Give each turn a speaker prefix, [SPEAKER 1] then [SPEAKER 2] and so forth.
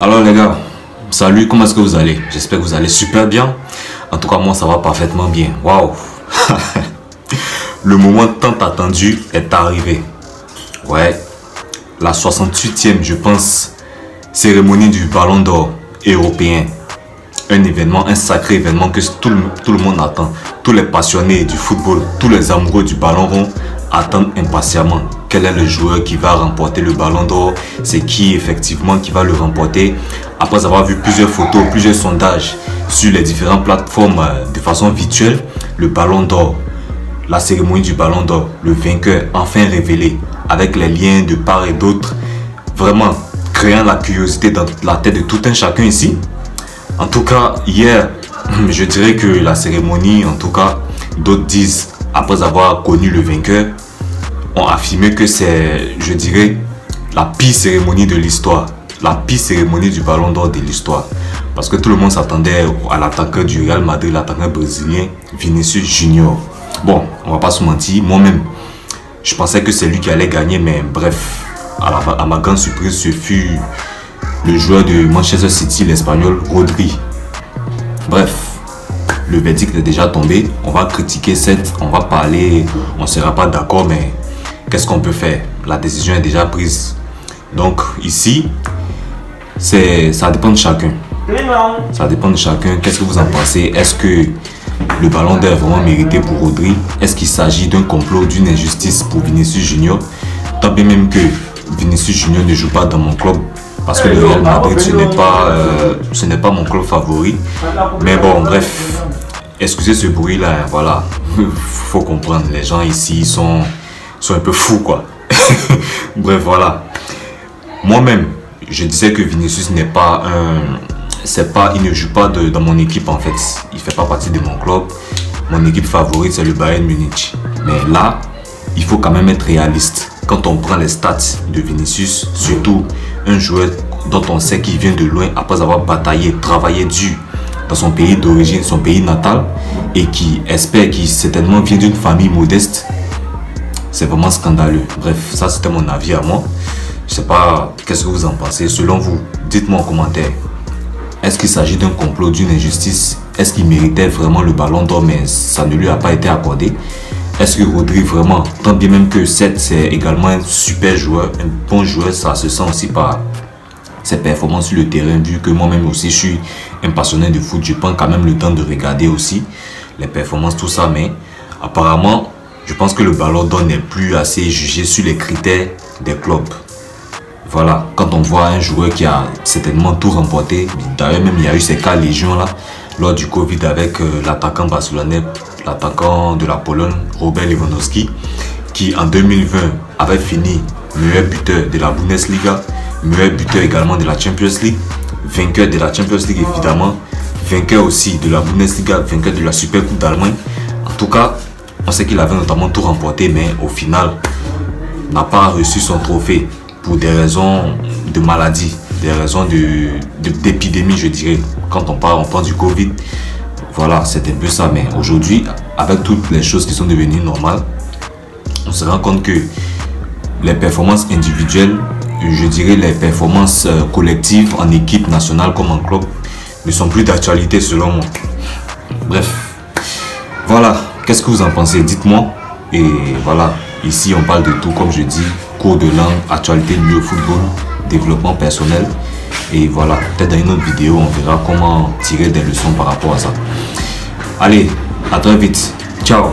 [SPEAKER 1] Alors les gars, salut, comment est-ce que vous allez? J'espère que vous allez super bien. En tout cas, moi ça va parfaitement bien. Waouh. Le moment tant attendu est arrivé. Ouais, la 68e, je pense, cérémonie du Ballon d'Or européen. Un événement, un sacré événement que tout le monde attend. Tous les passionnés du football, tous les amoureux du ballon rond attendent impatiemment. Quel est le joueur qui va remporter le Ballon d'Or? C'est qui effectivement qui va le remporter? Après avoir vu plusieurs photos, plusieurs sondages sur les différentes plateformes de façon virtuelle, le Ballon d'Or, la cérémonie du Ballon d'Or, le vainqueur enfin révélé avec les liens de part et d'autre, vraiment créant la curiosité dans la tête de tout un chacun ici. En tout cas, hier, je dirais que la cérémonie, en tout cas, d'autres disent, après avoir connu le vainqueur, ont affirmé que c'est, je dirais, la pire cérémonie de l'histoire. La pire cérémonie du Ballon d'Or de l'histoire. Parce que tout le monde s'attendait à l'attaquant du Real Madrid, l'attaquant brésilien, Vinicius Junior. Bon, on va pas se mentir, moi-même, je pensais que c'est lui qui allait gagner, mais bref, à ma grande surprise, ce fut le joueur de Manchester City, l'Espagnol, Rodri. Bref, le verdict est déjà tombé. On va critiquer on va parler, on ne sera pas d'accord, mais qu'est-ce qu'on peut faire? La décision est déjà prise. Donc ici, ça dépend de chacun. Ça dépend de chacun. Qu'est-ce que vous en pensez? Est-ce que le Ballon d'Or est vraiment mérité pour Rodri? Est-ce qu'il s'agit d'un complot, d'une injustice pour Vinicius Junior? Tant bien même que Vinicius Junior ne joue pas dans mon club, parce que le Real Madrid, ce n'est pas mon club favori. Mais bon, bref, excusez ce bruit-là, voilà. Faut comprendre, les gens ici sont un peu fous, quoi. Bref, voilà. Moi-même, je disais que Vinicius n'est pas il ne joue pas dans mon équipe, en fait. Il fait pas partie de mon club. Mon équipe favorite, c'est le Bayern Munich. Mais là, il faut quand même être réaliste. Quand on prend les stats de Vinicius, surtout un joueur dont on sait qu'il vient de loin après avoir bataillé, travaillé dur dans son pays d'origine, son pays natal, et qui espère qu'il certainement vient d'une famille modeste, c'est vraiment scandaleux. Bref, ça c'était mon avis à moi. Je sais pas, qu'est-ce que vous en pensez? Selon vous, dites-moi en commentaire. Est-ce qu'il s'agit d'un complot, d'une injustice? Est-ce qu'il méritait vraiment le Ballon d'Or, mais ça ne lui a pas été accordé? Est-ce que Rodri vraiment, tant bien même que c'est également un super joueur, un bon joueur, ça se sent aussi par ses performances sur le terrain, vu que moi-même aussi je suis un passionné de foot, je prends quand même le temps de regarder aussi les performances, tout ça, mais apparemment, je pense que le Ballon d'Or n'est plus assez jugé sur les critères des clubs. Voilà, quand on voit un joueur qui a certainement tout remporté, d'ailleurs même il y a eu ces cas légion là, lors du Covid avec l'attaquant barcelonais, l'attaquant de la Pologne, Robert Lewandowski, qui en 2020 avait fini meilleur buteur de la Bundesliga, meilleur buteur également de la Champions League, vainqueur de la Champions League évidemment, vainqueur aussi de la Bundesliga, vainqueur de la Super Coupe d'Allemagne. En tout cas, on sait qu'il avait notamment tout remporté, mais au final, n'a pas reçu son trophée pour des raisons de maladie, des raisons d'épidémie, je dirais. Quand on parle du Covid, voilà, c'est un peu ça. Mais aujourd'hui, avec toutes les choses qui sont devenues normales, on se rend compte que les performances individuelles, je dirais les performances collectives en équipe nationale comme en club, ne sont plus d'actualité selon moi. Bref, voilà, qu'est-ce que vous en pensez? Dites-moi. Et voilà, ici on parle de tout, comme je dis, cours de langue, actualité liée au football, développement personnel. Et voilà, peut-être dans une autre vidéo, on verra comment tirer des leçons par rapport à ça. Allez, à très vite. Ciao.